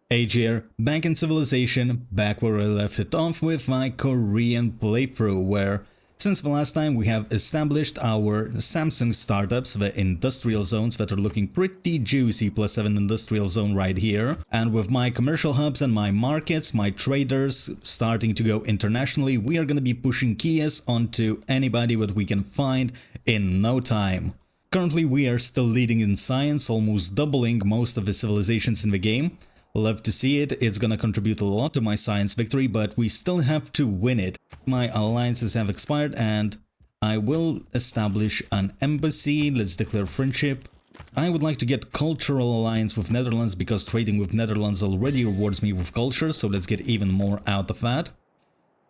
Age here, back in Civilization, back where I left it off with my Korean playthrough, where since the last time we have established our Samsung startups, the industrial zones that are looking pretty juicy, +7 industrial zone right here, and with my commercial hubs and my markets, my traders starting to go internationally, we are going to be pushing Kias onto anybody that we can find in no time. Currently we are still leading in science, almost doubling most of the civilizations in the game. Love to see it, it's gonna contribute a lot to my science victory, but we still have to win it. My alliances have expired and I will establish an embassy. Let's declare friendship. I would like to get cultural alliance with Netherlands because trading with Netherlands already rewards me with culture, so let's get even more out of that.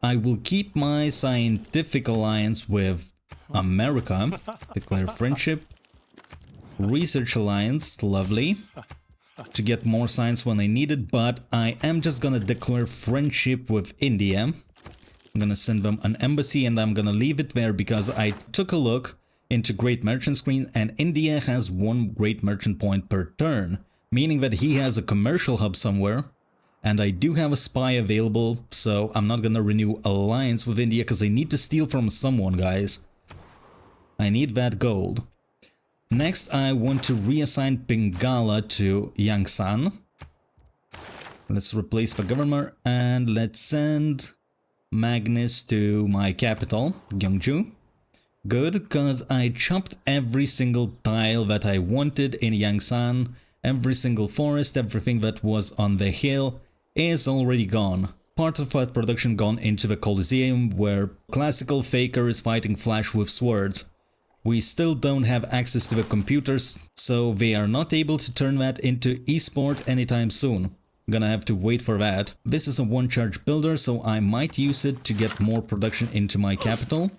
I will keep my scientific alliance with America. Declare friendship. Research alliance, lovely. To get more science when I need it, but I am just gonna declare friendship with India. I'm gonna send them an embassy and I'm gonna leave it there because I took a look into Great Merchant screen and India has 1 Great Merchant point per turn, meaning that he has a commercial hub somewhere, and I do have a spy available, so I'm not gonna renew alliance with India because I need to steal from someone, guys. I need that gold. Next, I want to reassign Bengala to Yangsan. Let's replace the governor and let's send Magnus to my capital, Gyeongju. Good, because I chopped every single tile that I wanted in Yangsan. Every single forest, everything that was on the hill is already gone. Part of that production gone into the Coliseum, where classical Faker is fighting Flash with swords. We still don't have access to the computers, so they are not able to turn that into esport anytime soon. Gonna have to wait for that. This is a 1-charge builder, so I might use it to get more production into my capital.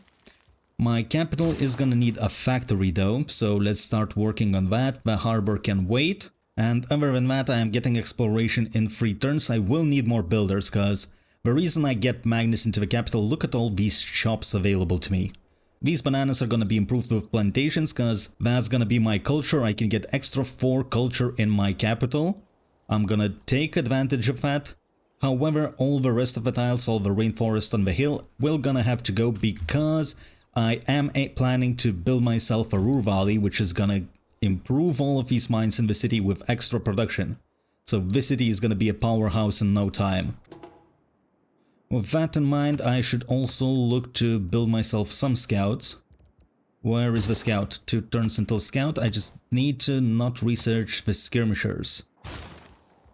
My capital is gonna need a factory though, so let's start working on that. The harbor can wait. And other than that, I am getting exploration in 3 turns. I will need more builders, cause the reason I get Magnus into the capital, look at all these shops available to me. These bananas are gonna be improved with plantations, cause that's gonna be my culture. I can get extra 4 culture in my capital. I'm gonna take advantage of that. However, all the rest of the tiles, all the rainforest on the hill, will gonna have to go because I am planning to build myself a Ruhr Valley, which is gonna improve all of these mines in the city with extra production. So this city is gonna be a powerhouse in no time. With that in mind, I should also look to build myself some scouts. Where is the scout? 2 turns until scout. I just need to not research the skirmishers.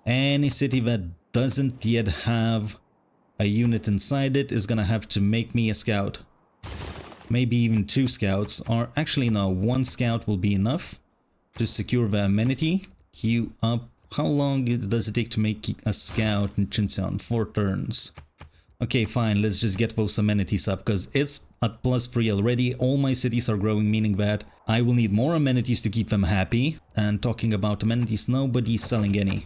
Any city that doesn't yet have a unit inside it is gonna have to make me a scout. Maybe even 2 scouts, or actually no, 1 scout will be enough to secure the amenity. Queue up. How long does it take to make a scout in Chincheon? 4 turns. Okay, fine, let's just get those amenities up, because it's at +3 already. All my cities are growing, meaning that I will need more amenities to keep them happy. And talking about amenities, nobody's selling any.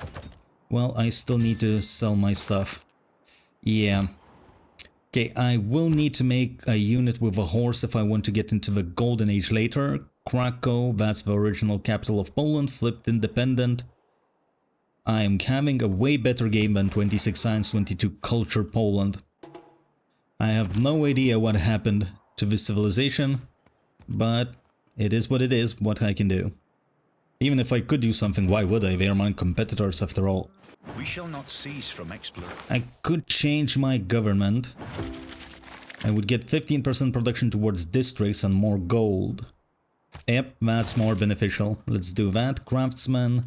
Well, I still need to sell my stuff. Yeah. Okay, I will need to make a unit with a horse if I want to get into the Golden Age later. Krakow, that's the original capital of Poland, flipped independent. I am having a way better game than 26 Science, 22 Culture Poland. I have no idea what happened to this civilization, but it is what it is, what I can do. Even if I could do something, why would I? They are my competitors after all. We shall not cease from exploring. I could change my government. I would get 15% production towards districts and more gold. Yep, that's more beneficial. Let's do that. Craftsman.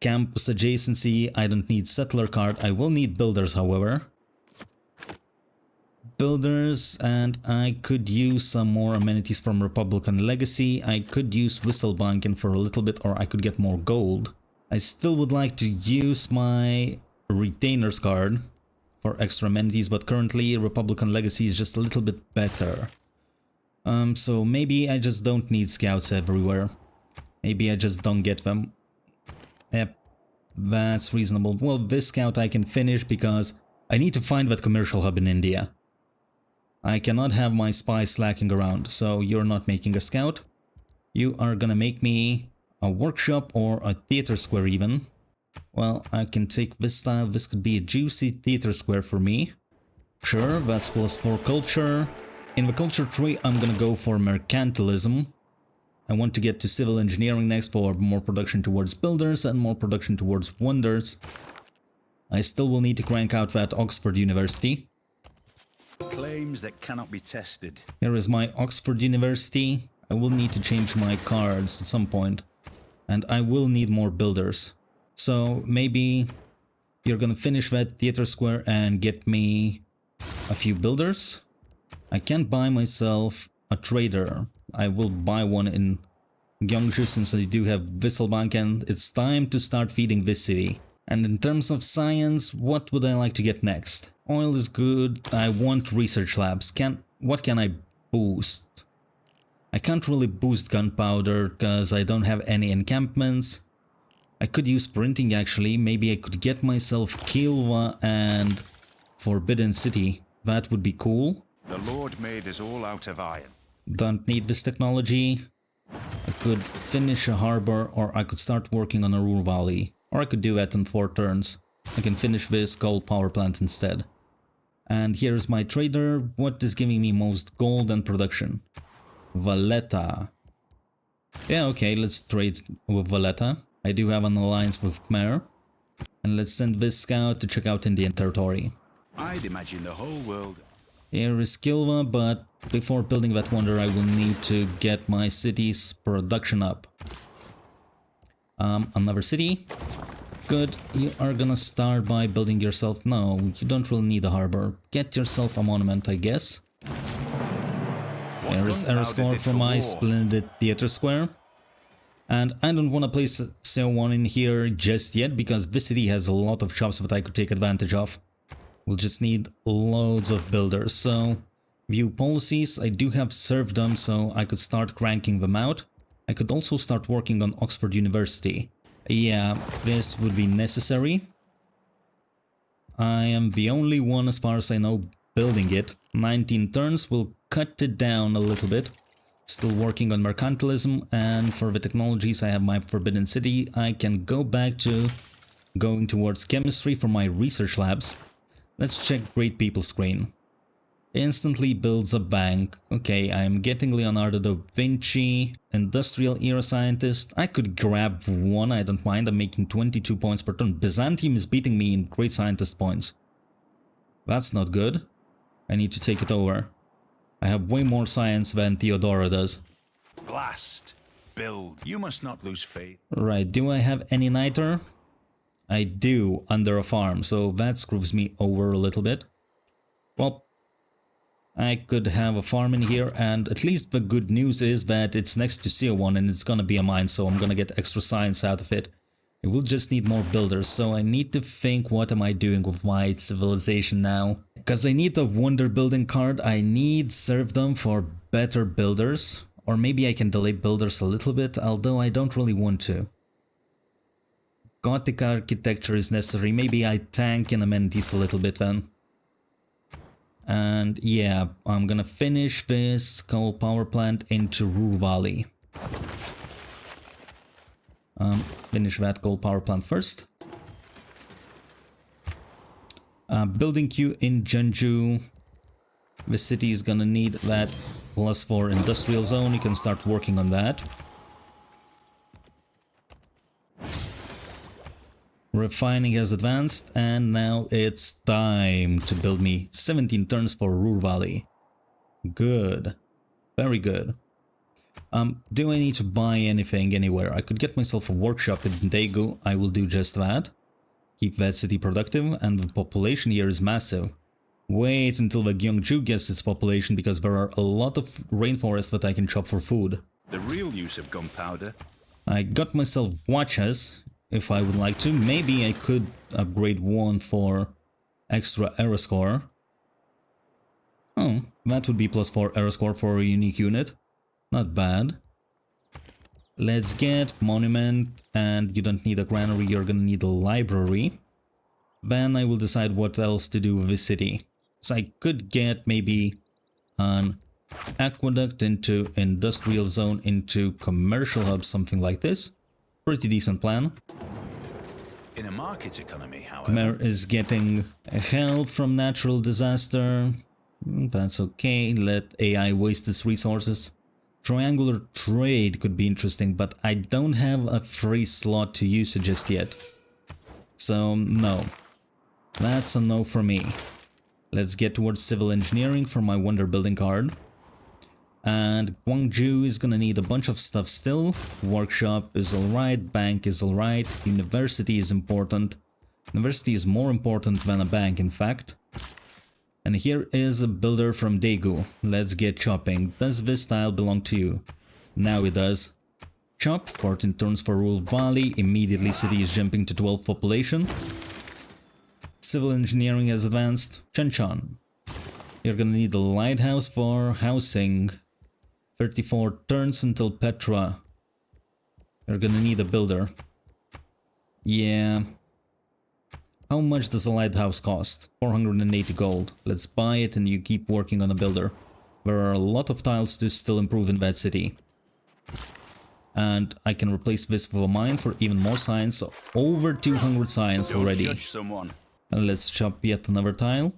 Campus adjacency, I don't need settler card, I will need builders however. Builders, and I could use some more amenities from Republican Legacy. I could use Whistlebanken for a little bit, or I could get more gold. I still would like to use my Retainers card for extra amenities, but currently Republican Legacy is just a little bit better. So maybe I just don't need scouts everywhere. Maybe I just don't get them. Yep, that's reasonable. Well, this scout I can finish because I need to find that commercial hub in India. I cannot have my spies slacking around, so you're not making a scout. You are gonna make me a workshop or a theater square even. Well, I can take this style. This could be a juicy theater square for me. Sure, that's +4 culture. In the culture tree, I'm gonna go for mercantilism. I want to get to civil engineering next for more production towards builders and more production towards wonders. I still will need to crank out that Oxford University. Claims that cannot be tested. Here is my Oxford University. I will need to change my cards at some point. And I will need more builders. So maybe you're gonna finish that theater square and get me a few builders. I can buy myself a trader. I will buy one in Gyeongju since I do have Visselbank, and it's time to start feeding this city. And in terms of science, what would I like to get next? Oil is good. I want research labs. What can I boost? I can't really boost gunpowder because I don't have any encampments. I could use printing actually. Maybe I could get myself Kilwa and Forbidden City. That would be cool. The Lord made us all out of iron. Don't need this technology. I could finish a harbor, or I could start working on a Ruhr Valley. Or I could do that in 4 turns. I can finish this coal power plant instead. And here's my trader. What is giving me most gold and production? Valletta. Yeah, okay, let's trade with Valletta. I do have an alliance with Khmer. And let's send this scout to check out Indian territory. I'd imagine the whole world. Here is Kilwa, but before building that wonder, I will need to get my city's production up. Another city. Good. You are gonna start by building yourself. No, you don't really need a harbor. Get yourself a monument, I guess. There is Erascore for my splendid theater square. And I don't want to place CO1 in here just yet because this city has a lot of shops that I could take advantage of. We'll just need loads of builders. So, view policies. I do have serfdom, so I could start cranking them out. I could also start working on Oxford University. Yeah, this would be necessary. I am the only one, as far as I know, building it. 19 turns will cut it down a little bit. Still working on mercantilism, and for the technologies I have my Forbidden City. I can go back to going towards chemistry for my research labs. Let's check Great People screen. Instantly builds a bank. Okay, I'm getting Leonardo da Vinci, Industrial Era Scientist. I could grab one, I don't mind. I'm making 22 points per turn. Byzantium is beating me in Great Scientist points. That's not good. I need to take it over. I have way more science than Theodora does. Blast. Build. You must not lose faith. Right, do I have any niter? I do, under a farm, so that screws me over a little bit. Well, I could have a farm in here, and at least the good news is that it's next to CO1 and it's gonna be a mine, so I'm gonna get extra science out of it. It will just need more builders, so I need to think what am I doing with my civilization now. Because I need a wonder building card, I need serfdom for better builders. Or maybe I can delay builders a little bit, although I don't really want to. Gothic architecture is necessary, maybe I tank in amenities a little bit then. And yeah, I'm gonna finish this coal power plant into Ruhr Valley. Finish that coal power plant first. Building queue in Jeonju. The city is gonna need that +4 industrial zone. You can start working on that. Refining has advanced, and now it's time to build me 17 turns for Ruhr Valley. Good. Very good. Do I need to buy anything anywhere? I could get myself a workshop in Daegu. I will do just that. Keep that city productive, and the population here is massive. Wait until the Gyeongju gets its population, because there are a lot of rainforests that I can chop for food. The real use of gunpowder. I got myself watches, if I would like to. Maybe I could upgrade one for extra era score. Oh, that would be +4 era score for a unique unit. Not bad. Let's get monument, and you don't need a granary, you're gonna need a library. Then I will decide what else to do with this city. So I could get maybe an aqueduct into industrial zone into commercial hub, something like this. Pretty decent plan. In a market economy, however, Khmer is getting help from natural disaster. That's okay. Let AI waste its resources. Triangular trade could be interesting, but I don't have a free slot to use it just yet. So, no. That's a no for me. Let's get towards civil engineering for my wonder building card. And Gwangju is gonna need a bunch of stuff still. Workshop is alright, bank is alright, university is important. University is more important than a bank, in fact. And here is a builder from Daegu. Let's get chopping. Does this tile belong to you? Now it does. Chop, 14 turns for Rule Valley. Immediately city is jumping to 12 population. Civil engineering has advanced. Chanchan. You're gonna need a lighthouse for housing. 34 turns until Petra. You're gonna need a builder. Yeah. How much does a lighthouse cost? 480 gold. Let's buy it and you keep working on a builder. There are a lot of tiles to still improve in that city. And I can replace this with a mine for even more science. So over 200 science already. judge someone. And let's chop yet another tile.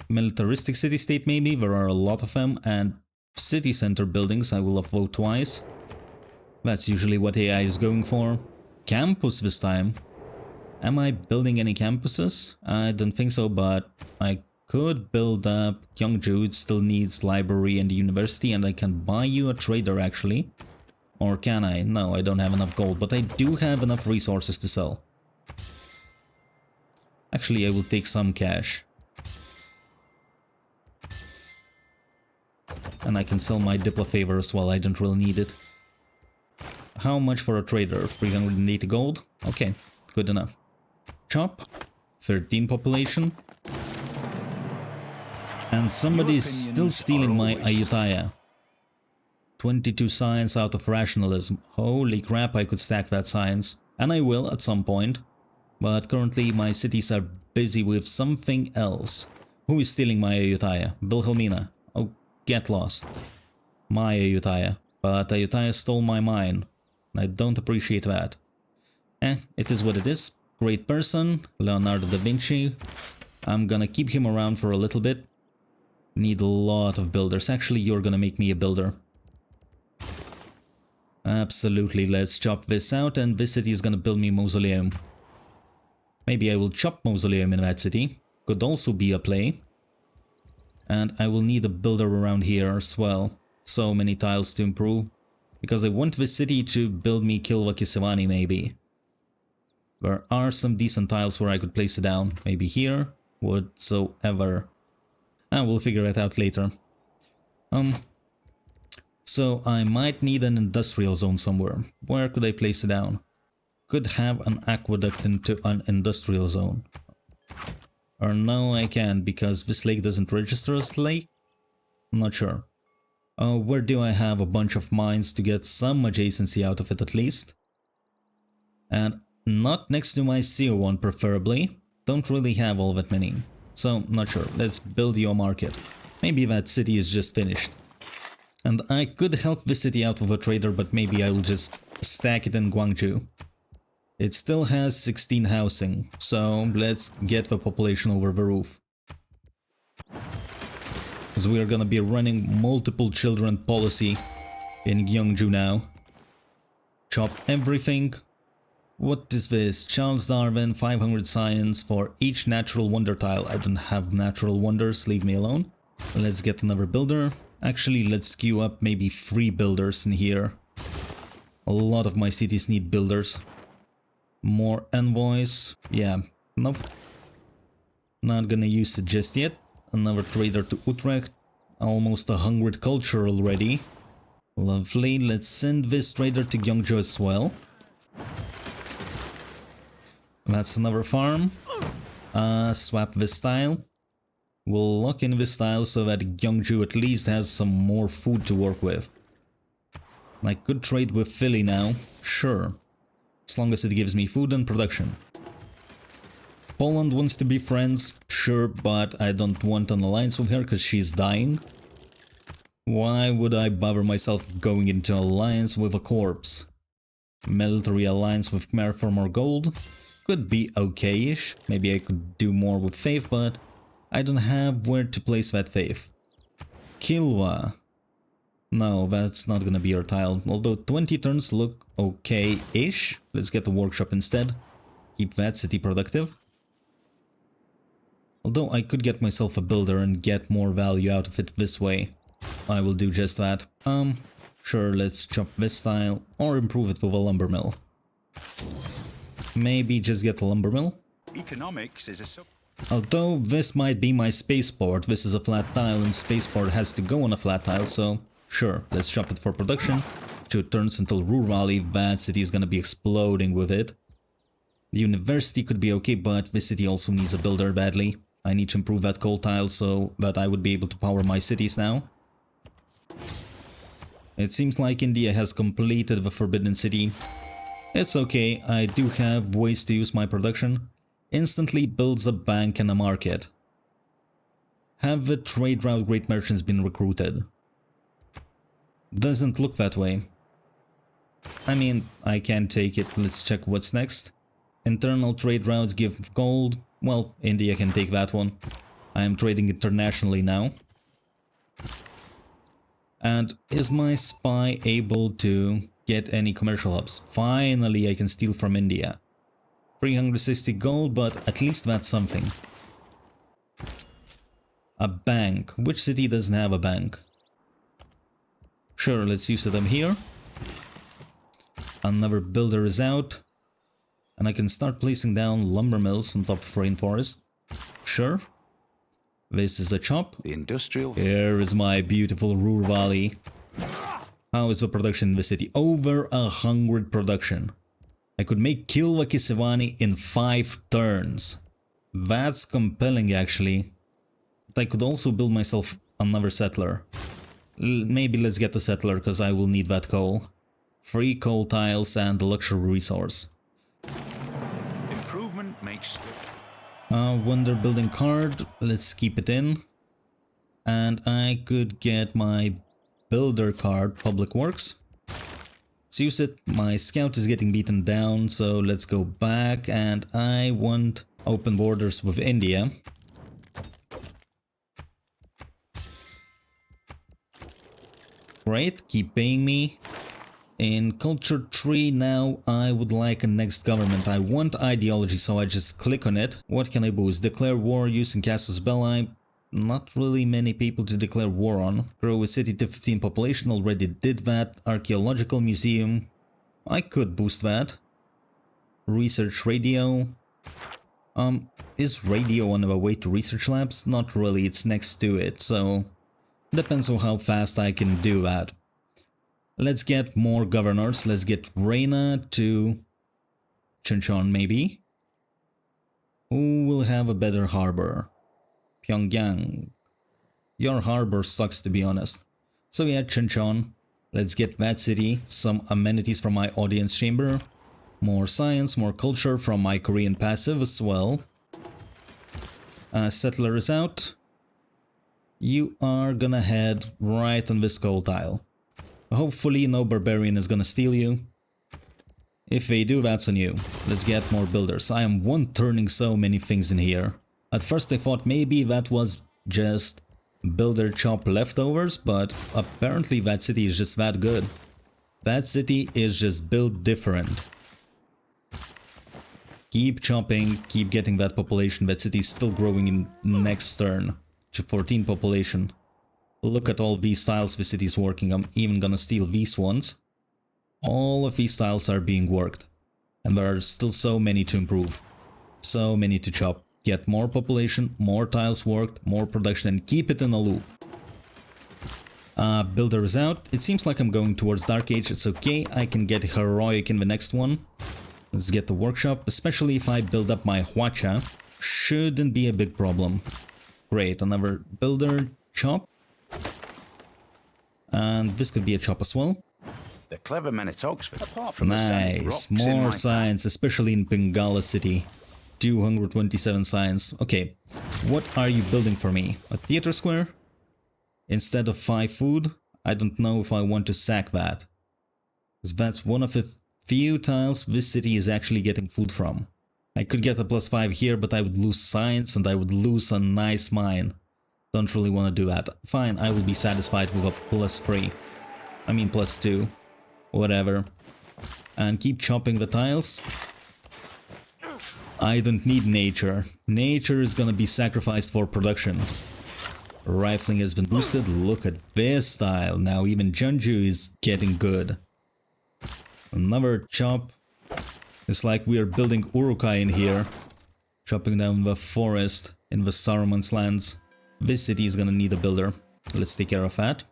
Militaristic city-state maybe, there are a lot of them, and city center buildings I will upvote twice. That's usually what AI is going for. Campus this time. Am I building any campuses? I don't think so, but I could build up Gyeongju. It still needs library and university, and I can buy you a trader actually. Or can I? No, I don't have enough gold, but I do have enough resources to sell. Actually, I will take some cash. And I can sell my Diplo favor as well, I don't really need it. How much for a trader? 380 gold? Okay, good enough. Chop, 13 population. And somebody is still stealing my Ayutthaya. 22 science out of rationalism. Holy crap, I could stack that science. And I will at some point. But currently my cities are busy with something else. Who is stealing my Ayutthaya? Wilhelmina. Oh, get lost. My Ayutthaya. But Ayutthaya stole my mine. I don't appreciate that. It is what it is. Great person. Leonardo da Vinci. I'm gonna keep him around for a little bit. Need a lot of builders. Actually, you're gonna make me a builder. Absolutely, let's chop this out, and this city is gonna build me mausoleum. Maybe I will chop mausoleum in that city. Could also be a play. And I will need a builder around here as well. So many tiles to improve. Because I want this city to build me Kilvakisevani maybe. There are some decent tiles where I could place it down. Maybe here. Whatsoever. And we'll figure it out later. So I might need an industrial zone somewhere. Where could I place it down? Could have an aqueduct into an industrial zone. Or no, I can't because this lake doesn't register as lake? I'm not sure. Where do I have a bunch of mines to get some adjacency out of it at least? And not next to my CO1 preferably. Don't really have all that many. So, not sure. Let's build you a market. Maybe that city is just finished. And I could help this city out with a trader, but maybe I will just stack it in Gwangju. It still has 16 housing, so let's get the population over the roof. Because we are gonna be running multiple children policy in Gyeongju now. Chop everything. What is this? Charles Darwin, 500 science for each natural wonder tile. I don't have natural wonders, leave me alone. Let's get another builder. Actually, let's queue up maybe 3 builders in here. A lot of my cities need builders. More envoys. Yeah, nope. Not gonna use it just yet. Another trader to Utrecht. Almost 100 culture already. Lovely. Let's send this trader to Gyeongju as well. That's another farm. Swap this tile. We'll lock in this tile so that Gyeongju at least has some more food to work with. I could trade with Philly now. Sure. As long as it gives me food and production. Poland wants to be friends, sure, but I don't want an alliance with her because she's dying. Why would I bother myself going into alliance with a corpse? Military alliance with Khmer for more gold. Could be okay-ish. Maybe I could do more with faith, but I don't have where to place that faith. Kilwa. No, that's not gonna be our tile. Although 20 turns look okay-ish. Let's get the workshop instead. Keep that city productive. Although I could get myself a builder and get more value out of it this way. I will do just that. Sure, let's chop this tile or improve it with a lumber mill. Maybe just get a lumber mill. Economics is a Although this might be my spaceport, this is a flat tile and spaceport has to go on a flat tile, so sure, let's chop it for production. 2 turns until Ruhr Valley, that city is gonna be exploding with it. The university could be okay, but this city also needs a builder badly. I need to improve that coal tile so that I would be able to power my cities now. It seems like India has completed the Forbidden City. It's okay, I do have ways to use my production. Instantly builds a bank and a market. Have the trade route great merchants been recruited? Doesn't look that way. I mean, I can take it, let's check what's next. Internal trade routes give gold. Well, India can take that one. I am trading internationally now. And is my spy able to get any commercial hubs? Finally, I can steal from India. 360 gold, but at least that's something. A bank. Which city doesn't have a bank? Sure, let's use them here. Another builder is out. And I can start placing down lumber mills on top of rainforest. Sure. This is a chop. The industrial. Here is my beautiful Ruhr Valley. How is the production in the city? Over 100 production. I could make Kilwa Kisivani in 5 turns. That's compelling actually. But I could also build myself another settler. Maybe let's get the settler because I will need that coal. 3 coal tiles and the luxury resource. Improvement makes... Wonder building card, let's keep it in. And I could get my builder card, public works. Let's use it. My scout is getting beaten down, so let's go back. And I want open borders with India. Great, keep paying me. In culture tree now, I would like a next government. I want ideology, so I just click on it. What can I boost? Declare war using Casus Belli. Not really many people to declare war on. Grow a city to 15 population, already did that. Archaeological museum. I could boost that. Research radio. Is radio on the way to research labs? Not really, it's next to it, so... Depends on how fast I can do that. Let's get more governors. Let's get Reina to Chuncheon maybe. Who will have a better harbor? Pyongyang. Your harbor sucks to be honest. So yeah, Chuncheon. Let's get that city. Some amenities from my audience chamber. More science, more culture from my Korean passive as well. Settler is out. You are gonna head right on this coal tile. Hopefully no barbarian is gonna steal you. If they do, that's on you. Let's get more builders. I am one-turning so many things in here. At first I thought maybe that was just builder chop leftovers, but apparently that city is just that good. That city is just built different. Keep chopping, keep getting that population. That city is still growing in next turn to 14 population. Look at all these tiles the city is working. I'm even gonna steal these ones. All of these tiles are being worked. And there are still so many to improve. So many to chop. Get more population, more tiles worked, more production, and keep it in a loop. Builder is out. It seems like I'm going towards Dark Age. It's okay. I can get Heroic in the next one. Let's get the workshop. Especially if I build up my Huacha. Shouldn't be a big problem. Great. Another builder chop. And this could be a chop as well. The clever men at Oxford, apart from nice, more science, especially in Bengala City. 227 science. Okay, what are you building for me? A theater square? Instead of 5 food? I don't know if I want to sack that. Because that's one of the few tiles this city is actually getting food from. I could get a +5 here, but I would lose science and I would lose a nice mine. Don't really want to do that. Fine, I will be satisfied with a +3. I mean +2. Whatever. And keep chopping the tiles. I don't need nature. Nature is gonna be sacrificed for production. Rifling has been boosted. Look at this style. Now even Junju is getting good. Another chop. It's like we are building Urukai in here. Chopping down the forest in the Saruman's lands. This city is gonna need a builder. Let's take care of that.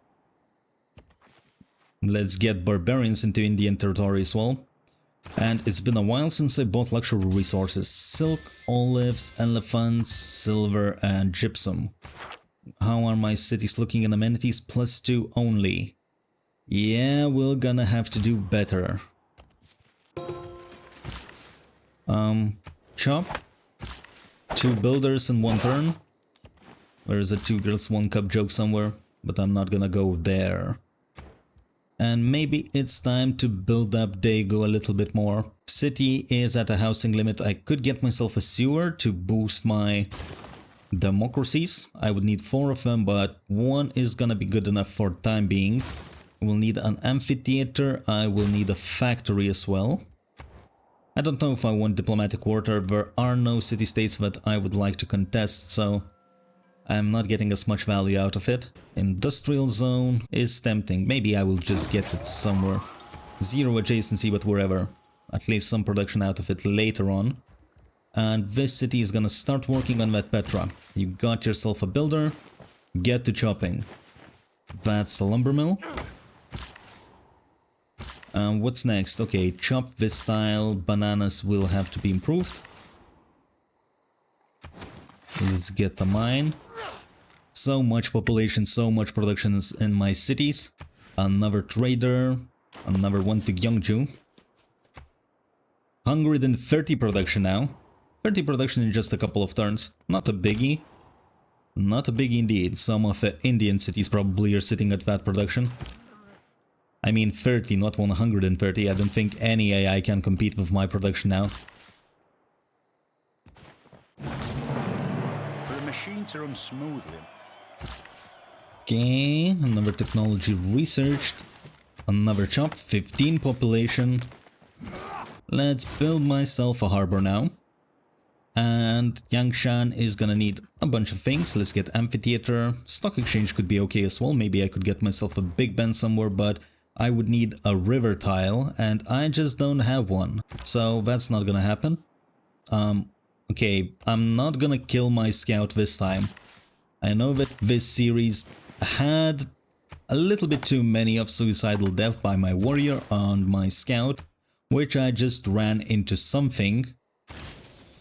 Let's get barbarians into Indian territory as well. And it's been a while since I bought luxury resources. Silk, olives, elephants, silver and gypsum. How are my cities looking in amenities? +2 only. Yeah, we're gonna have to do better. Chop. 2 builders in 1 turn. There is a 2 girls 1 cup joke somewhere, but I'm not gonna go there. And maybe it's time to build up Daegu a little bit more. City is at a housing limit. I could get myself a sewer to boost my democracies. I would need 4 of them, but 1 is gonna be good enough for time being. We'll need an amphitheater. I will need a factory as well. I don't know if I want diplomatic warfare. There are no city-states that I would like to contest, so I'm not getting as much value out of it. Industrial zone is tempting. Maybe I will just get it somewhere. 0 adjacency, but wherever. At least some production out of it later on. And this city is gonna start working on that Petra. You got yourself a builder. Get to chopping. That's a lumber mill. What's next? Okay, chop this style. Bananas will have to be improved. Let's get the mine. So much population, so much production in my cities. Another trader. Another one to Gyeongju. 130 production now. 30 production in just a couple of turns. Not a biggie. Not a biggie indeed. Some of the Indian cities probably are sitting at that production. I mean 30, not 130. I don't think any AI can compete with my production now. For the machine to run smoothly. Okay, another technology researched. Another chop, 15 population. Let's build myself a harbor now. And Yangshan is gonna need a bunch of things. Let's get amphitheater. Stock exchange could be okay as well. Maybe I could get myself a big bend somewhere, but I would need a river tile, and I just don't have one. So that's not gonna happen. Okay, I'm not gonna kill my scout this time. I know that this series had a little bit too many of suicidal death by my warrior on my scout, which I just ran into something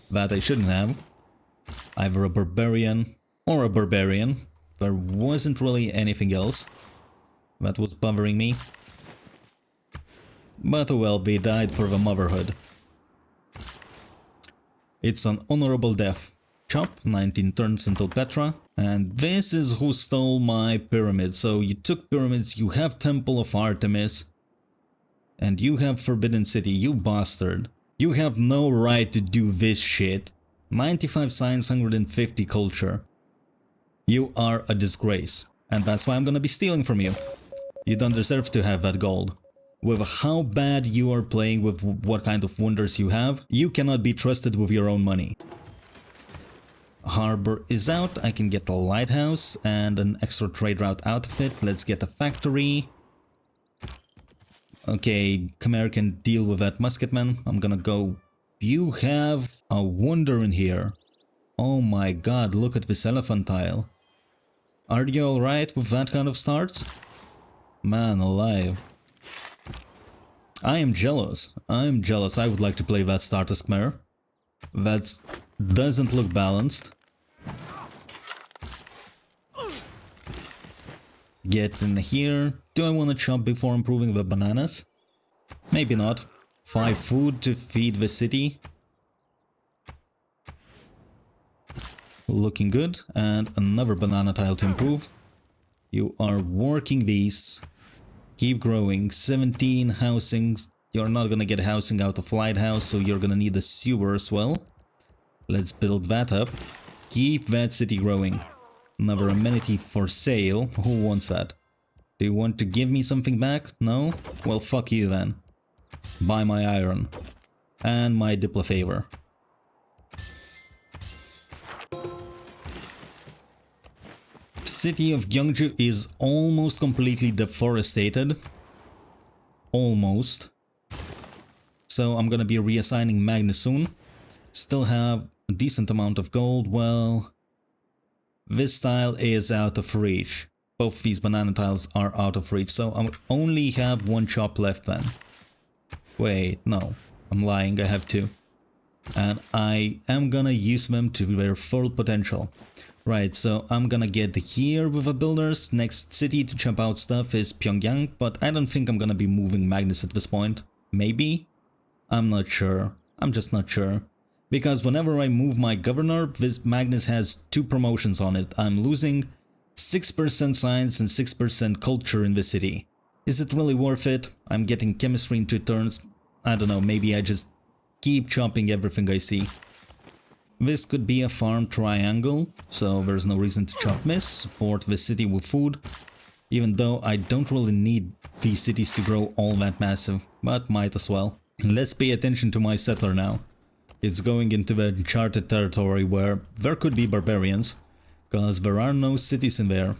that I shouldn't have. Either a barbarian or a barbarian. There wasn't really anything else that was bothering me. But oh well, they died for the motherhood. It's an honorable death. Chop, 19 turns until Petra. And this is who stole my pyramid. So you took pyramids, you have Temple of Artemis. And you have Forbidden City, you bastard. You have no right to do this shit. 95 science, 150 culture. You are a disgrace. And that's why I'm gonna be stealing from you. You don't deserve to have that gold. With how bad you are playing, with what kind of wonders you have, you cannot be trusted with your own money. Harbor is out. I can get a lighthouse and an extra trade route out of it. Let's get a factory. Okay, Khmer can deal with that musketman. I'm gonna go. You have a wonder in here. Oh my god, look at this elephant tile. Are you alright with that kind of starts? Man alive. I am jealous. I am jealous. I would like to play that start as Khmer. That doesn't look balanced. Get in here. Do I want to chop before improving the bananas? Maybe not. 5 food to feed the city. Looking good. And another banana tile to improve. You are working these. Keep growing. 17 housings. You're not gonna get housing out of lighthouse, so you're gonna need a sewer as well. Let's build that up. Keep that city growing. Another amenity for sale. Who wants that? Do you want to give me something back? No? Well, fuck you then. Buy my iron. And my Diplo favor. City of Gyeongju is almost completely deforested. Almost. So I'm gonna be reassigning Magnus soon. Still have a decent amount of gold. Well, this tile is out of reach. Both these banana tiles are out of reach, so I only have one chop left then. Wait, no. I'm lying, I have two. And I am gonna use them to their full potential. Right, so I'm gonna get here with the builders. Next city to chop out stuff is Pyongyang, but I don't think I'm gonna be moving Magnus at this point. Maybe? I'm not sure. I'm just not sure. Because whenever I move my governor, this Magnus has 2 promotions on it. I'm losing 6% science and 6% culture in the city. Is it really worth it? I'm getting chemistry in 2 turns. I don't know, maybe I just keep chopping everything I see. This could be a farm triangle, so there's no reason to chop this. Support the city with food, even though I don't really need these cities to grow all that massive, but might as well. Let's pay attention to my settler now. It's going into the uncharted territory where there could be barbarians, because there are no cities in there.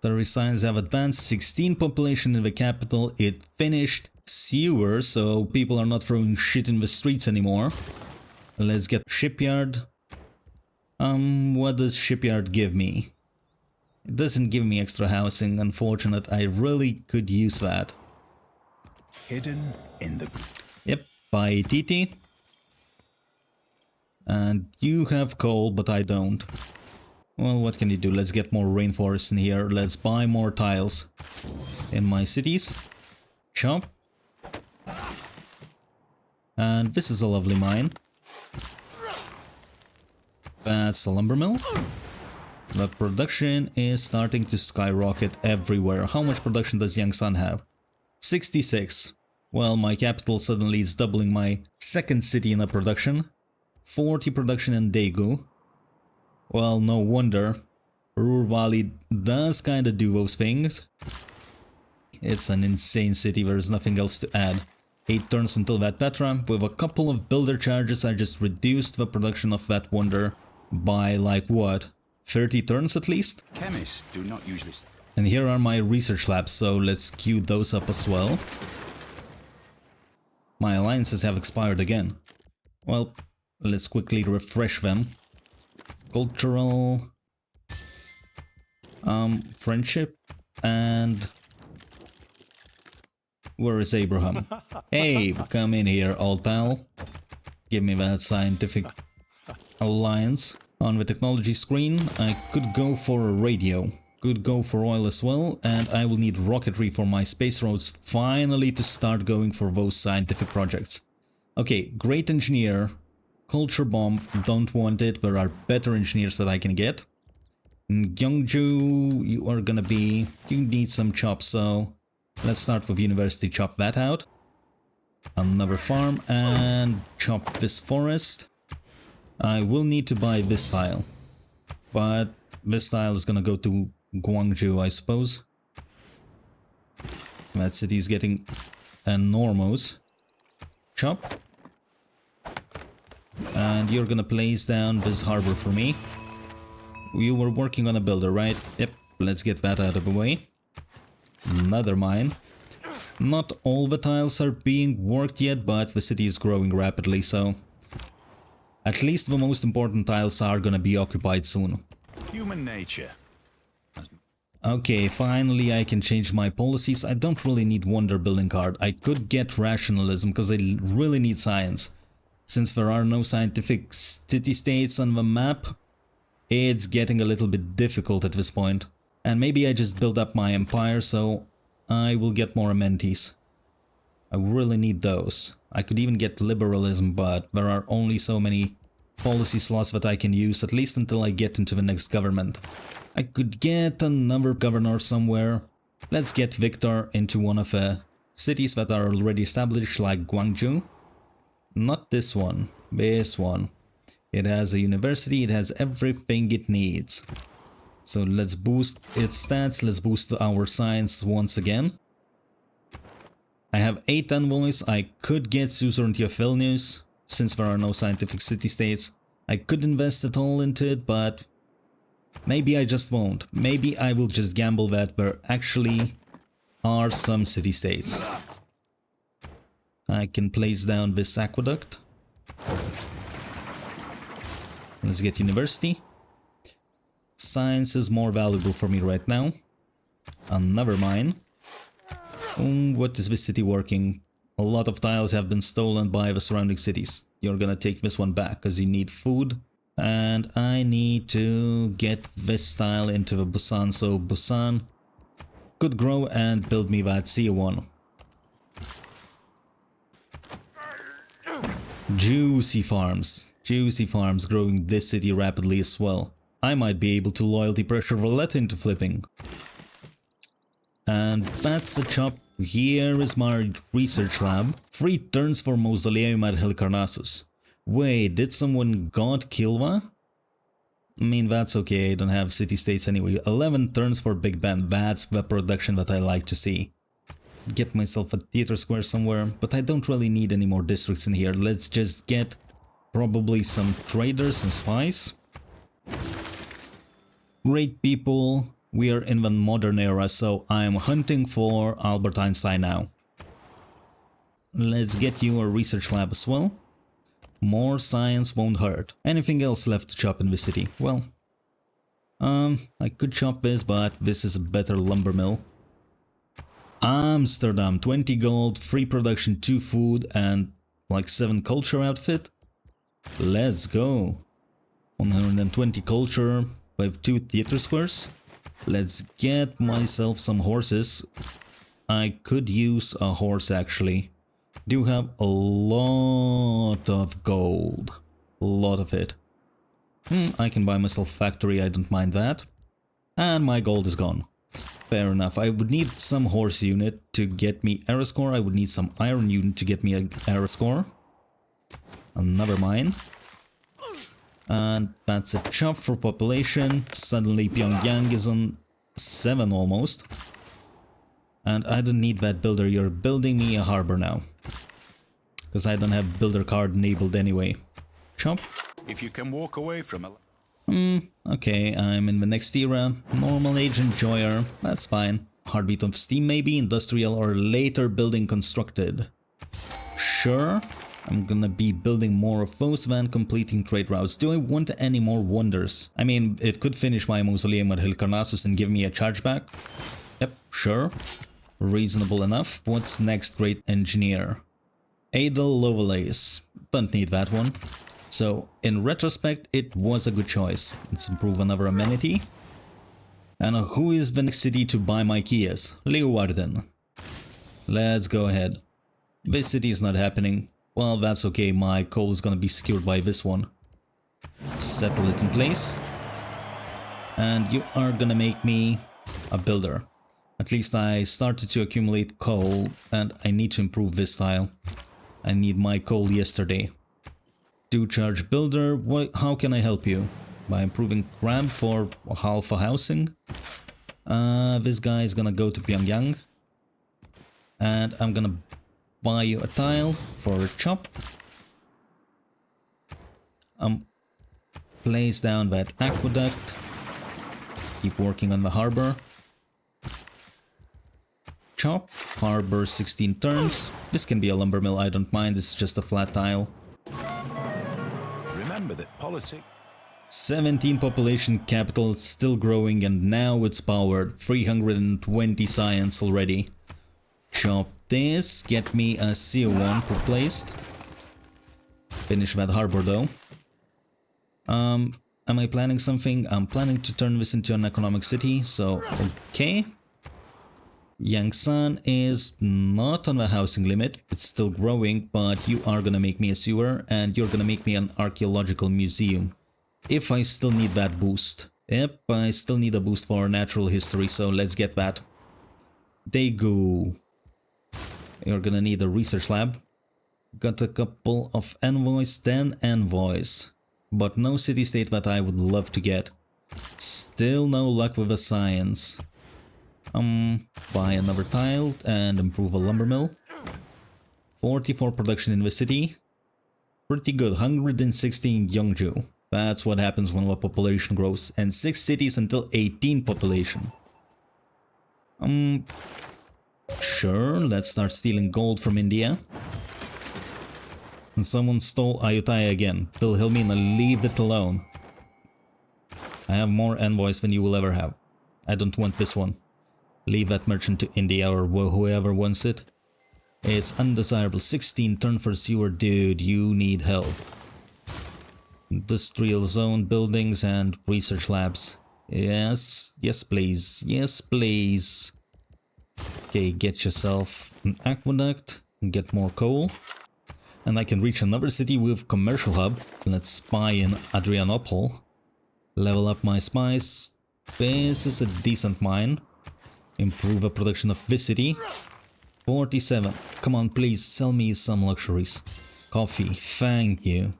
The resigns have advanced, 16 population in the capital, it finished sewer, so people are not throwing shit in the streets anymore. Let's get shipyard. What does shipyard give me? It doesn't give me extra housing, unfortunate. I really could use that. Hidden in the... Yep, buy Deity. And you have coal, but I don't. Well, what can you do? Let's get more rainforest in here. Let's buy more tiles in my cities. Chop. And this is a lovely mine. That's a lumber mill. The production is starting to skyrocket everywhere. How much production does Yangsan have? 66. Well, my capital suddenly is doubling my second city in the production. 40 production in Daegu. Well, no wonder. Ruhr Valley does kinda do those things. It's an insane city, there's nothing else to add. 8 turns until that Petra. With a couple of builder charges, I just reduced the production of that wonder by like what? 30 turns at least? Chemists do not use this. And here are my research labs, so let's queue those up as well. My alliances have expired again. Well, let's quickly refresh them. Cultural... friendship and... Where is Abraham? Hey, come in here, old pal. Give me that scientific alliance. On the technology screen, I could go for a radio. Could go for oil as well, and I will need rocketry for my space roads finally to start going for those scientific projects. Okay, great engineer. Culture bomb, don't want it. There are better engineers that I can get. In Gyeongju, you are gonna be... You need some chops, so... Let's start with university, chop that out. Another farm, and chop this forest. I will need to buy this tile. But this tile is gonna go to Gwangju, I suppose. That city is getting enormous. Chop. And you're gonna place down this harbor for me. You were working on a builder, right? Yep, let's get that out of the way. Another mine. Not all the tiles are being worked yet, but the city is growing rapidly, so... At least the most important tiles are gonna be occupied soon. Human nature. Okay, finally I can change my policies. I don't really need Wonder Building card. I could get Rationalism, because I really need science. Since there are no scientific city-states on the map, it's getting a little bit difficult at this point. And maybe I just build up my empire, so I will get more amenities. I really need those. I could even get liberalism, but there are only so many policy slots that I can use, at least until I get into the next government. I could get another governor somewhere. Let's get Victor into one of the cities that are already established like Guangzhou. Not this one, this one. It has a university, it has everything it needs. So let's boost its stats, let's boost our science once again. I have 8 envoys, I could get suzerainty of Vilnius, since there are no scientific city-states. I could invest it all into it, but maybe I just won't. Maybe I will just gamble that there actually are some city-states. I can place down this aqueduct. Let's get university. Science is more valuable for me right now. Never mind. What is this city working? A lot of tiles have been stolen by the surrounding cities. You're gonna take this one back because you need food. And I need to get this tile into the Busan, so Busan could grow and build me that C1. Juicy farms growing this city rapidly as well. I might be able to loyalty pressure Valletta into flipping. And that's a chop. Here is my research lab. 3 turns for Mausoleum at Halicarnassus. Wait, did someone god Kilva? I mean, that's okay, I don't have city-states anyway. 11 turns for Big Ben, that's the production that I like to see. Get myself a theater square somewhere, but I don't really need any more districts in here. Let's just get probably some traders and spies. Great people. We are in the modern era, so I'm hunting for Albert Einstein now. Let's get you a research lab as well. More science won't hurt. Anything else left to chop in the city? Well, I could chop this, but this is a better lumber mill. Amsterdam, 20 gold, free production, 2 food, and like 7 culture outfit. Let's go. 120 culture with 2 theater squares. Let's get myself some horses. I could use a horse actually. Do have a lot of gold. A lot of it. I can buy myself a factory, I don't mind that. And my gold is gone. Fair enough. I would need some horse unit to get me era score. I would need some iron unit to get me an era score. Never mind. And that's a chop for population. Suddenly Pyongyang is on 7 almost. And I don't need that builder. You're building me a harbor now. Because I don't have builder card enabled anyway. Chop. If you can walk away from a... Okay, I'm in the next era. Normal age enjoyer. That's fine. Heartbeat of steam maybe. Industrial or later building constructed. Sure. I'm gonna be building more of those than completing trade routes. Do I want any more wonders? I mean, it could finish my mausoleum at Halicarnassus and give me a chargeback. Yep, sure. Reasonable enough. What's next, great engineer? Adel Lovelace. Don't need that one. So, in retrospect, it was a good choice. Let's improve another amenity. And who is the next city to buy my Kias? Leeuwarden. Let's go ahead. This city is not happening. Well, that's okay, my coal is gonna be secured by this one. Settle it in place. And you are gonna make me a builder. At least I started to accumulate coal, and I need to improve this tile. I need my coal yesterday. Do charge builder, how can I help you? By improving crab for half a housing. This guy is gonna go to Pyongyang. And I'm gonna buy you a tile for a chop. Place down that aqueduct. Keep working on the harbor. Chop. Harbor 16 turns. This can be a lumber mill, I don't mind, it's just a flat tile. Remember that politics... 17 population capital, still growing, and now it's powered. 320 science already. Chop this, get me a CO1 replaced. Finish that harbor though. Am I planning something? I'm planning to turn this into an economic city, so okay. Yangsan is not on the housing limit, it's still growing, but you are gonna make me a sewer and you're gonna make me an archaeological museum. If I still need that boost. Yep, I still need a boost for natural history, so let's get that. Daegu. You're gonna need a research lab. Got a couple of envoys, 10 envoys. But no city-state that I would love to get. Still no luck with the science. Buy another tile and improve a lumber mill. 44 production in the city. Pretty good, 160 in Gyeongju. That's what happens when the population grows. And 6 cities until 18 population. Sure, let's start stealing gold from India. And someone stole Ayutthaya again. Wilhelmina, leave it alone. I have more envoys than you will ever have. I don't want this one. Leave that merchant to India or whoever wants it. It's undesirable. 16 turn for sewer, dude. You need help. Industrial zone, buildings and research labs. Yes, yes please. Yes please. Okay, get yourself an aqueduct and get more coal. And I can reach another city with commercial hub. Let's spy in Adrianople. Level up my spice. This is a decent mine. Improve the production of this city. 47. Come on, please sell me some luxuries. Coffee, thank you.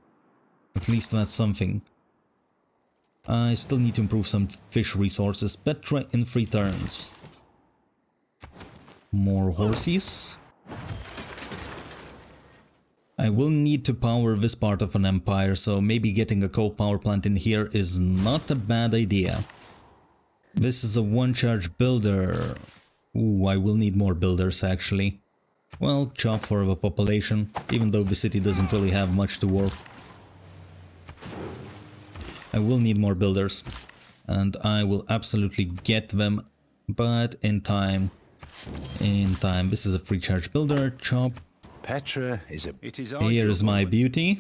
At least that's something. I still need to improve some fish resources. Petra in 3 turns. More horses. I will need to power this part of an empire, so maybe getting a coal power plant in here is not a bad idea. This is a one-charge builder. Ooh, I will need more builders actually. Well, chop for the population, even though the city doesn't really have much to work. I will need more builders, and I will absolutely get them, but in time. In time. This is a free charge builder. Chop. Petra is a... Here is my beauty.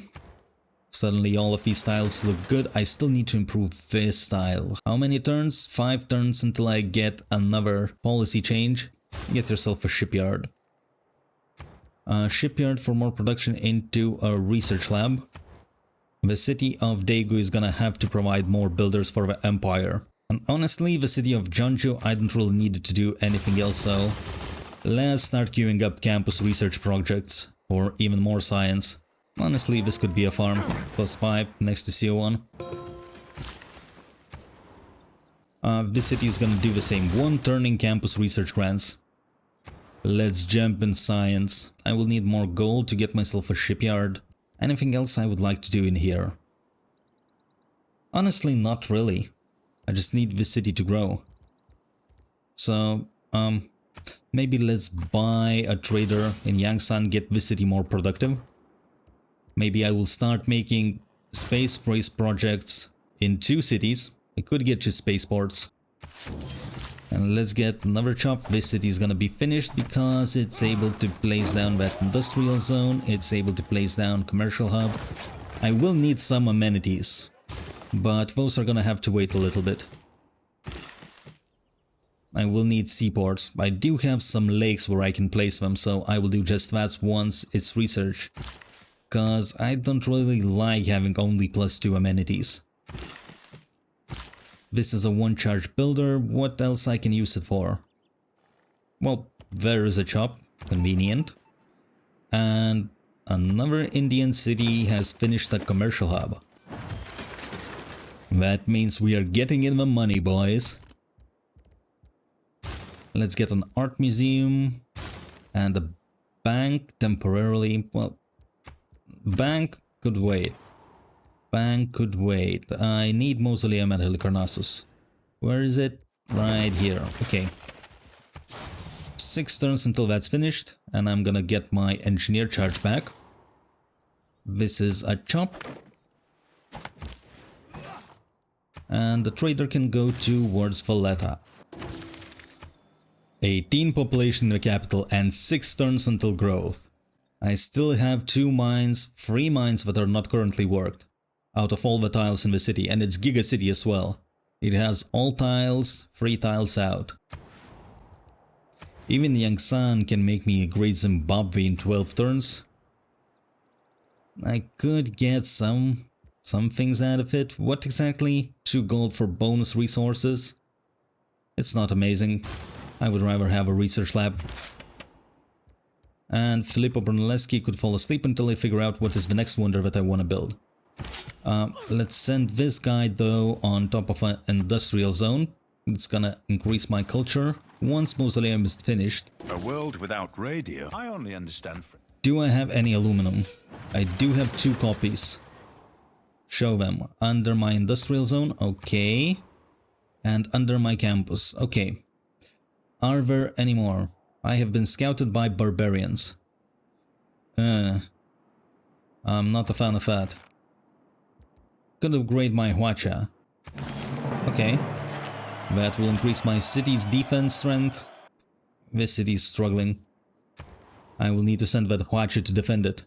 Suddenly all of these tiles look good. I still need to improve this style. How many turns? 5 turns until I get another policy change. Get yourself a shipyard. A shipyard for more production into a research lab. The city of Daegu is gonna have to provide more builders for the empire. And honestly, the city of Jeonju, I don't really need to do anything else, so let's start queuing up campus research projects for even more science. Honestly, this could be a farm. +5 next to CO1. This city is gonna do the same. 1 turning campus research grants. Let's jump in science. I will need more gold to get myself a shipyard. Anything else I would like to do in here? Honestly, not really. I just need this city to grow. So, maybe let's buy a trader in Yangsan, get this city more productive. Maybe I will start making space race projects in 2 cities. I could get to spaceports. And let's get another chop. This city is gonna be finished because it's able to place down that industrial zone. It's able to place down commercial hub. I will need some amenities, but those are gonna have to wait a little bit. I will need seaports. I do have some lakes where I can place them, so I will do just that once it's research. Because I don't really like having only +2 amenities. This is a one-charge builder. What else I can use it for? Well, there is a chop. Convenient. And another Indian city has finished a commercial hub. That means we are getting in the money, boys. Let's get an art museum and a bank temporarily. Well, bank could wait. Bank could wait. I need Mausoleum at Halicarnassus. Where is it? Right here. Okay. 6 turns until that's finished, and I'm gonna get my engineer charge back. This is a chop. And the trader can go towards Valletta. 18 population in the capital and 6 turns until growth. I still have 2 mines, 3 mines that are not currently worked. Out of all the tiles in the city, and it's Giga City as well. It has all tiles, 3 tiles out. Even Yangsan can make me a great Zimbabwe in 12 turns. I could get some things out of it. What exactly? 2 gold for bonus resources? It's not amazing. I would rather have a research lab. And Filippo Brunelleschi could fall asleep until I figure out what is the next wonder that I want to build. Let's send this guy though on top of an industrial zone. It's gonna increase my culture once Mausoleum is finished. A world without radio. I only understand. Do I have any aluminum? I do have 2 copies. Show them. Under my industrial zone, okay. And under my campus, okay. Are there any more? I have been scouted by barbarians. I'm not a fan of that. Could upgrade my Huacha. Okay. That will increase my city's defense strength. This city is struggling. I will need to send that Huacha to defend it.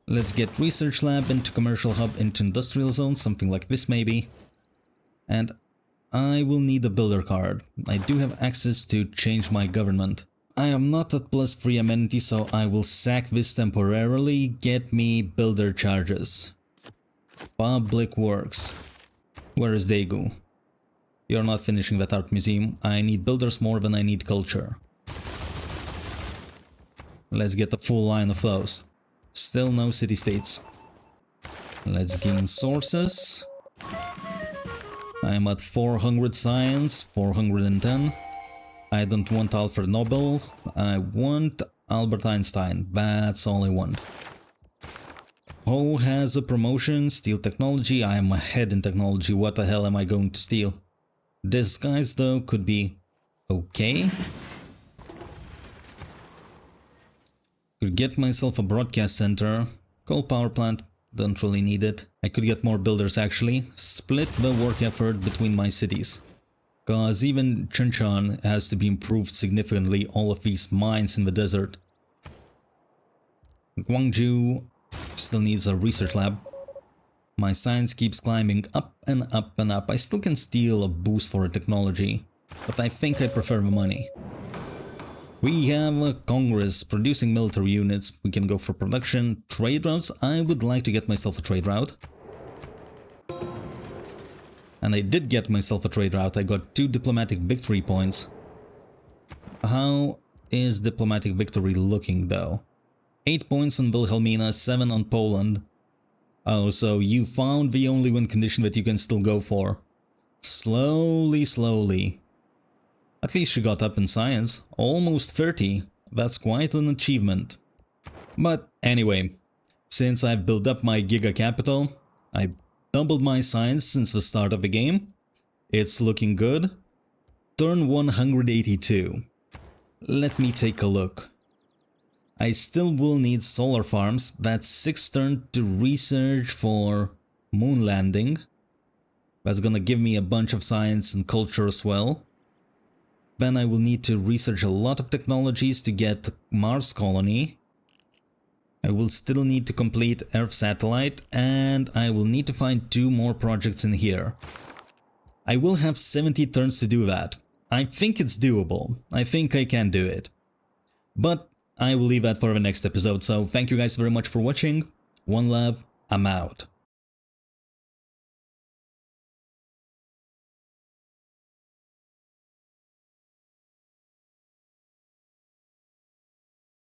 Let's get research lab into commercial hub into industrial zone, something like this maybe. And I will need a builder card. I do have access to change my government. I am not at +3 amenity, so I will sack this temporarily. Get me builder charges. Public Works. Where is Daegu? You're not finishing that art museum. I need builders more than I need culture. Let's get a full line of those. Still no city-states. Let's gain sources. I am at 400 science, 410. I don't want Alfred Nobel. I want Albert Einstein. That's all I want. Who has a promotion? Steel technology. I am ahead in technology. What the hell am I going to steal? This guys though could be okay. Could get myself a broadcast center. Coal power plant. Don't really need it. I could get more builders actually. Split the work effort between my cities. Cause even Chuncheon has to be improved significantly. All of these mines in the desert. Gwangju still needs a research lab. My science keeps climbing up and up and up. I still can steal a boost for a technology, but I think I prefer the money. We have a Congress producing military units. We can go for production. Trade routes. I would like to get myself a trade route. And I did get myself a trade route. I got 2 diplomatic victory points. How is diplomatic victory looking though? 8 points on Wilhelmina, 7 on Poland. Oh, so you found the only win condition that you can still go for. Slowly, slowly. At least she got up in science. Almost 30. That's quite an achievement. But anyway, since I've built up my Giga-Capital, I doubled my science since the start of the game. It's looking good. Turn 182. Let me take a look. I still will need solar farms. That's 6 turns to research for moon landing. That's gonna give me a bunch of science and culture as well. Then I will need to research a lot of technologies to get Mars colony. I will still need to complete Earth satellite, and I will need to find 2 more projects in here. I will have 70 turns to do that. I think it's doable. I think I can do it. But I will leave that for the next episode, so thank you guys very much for watching. One love, I'm out.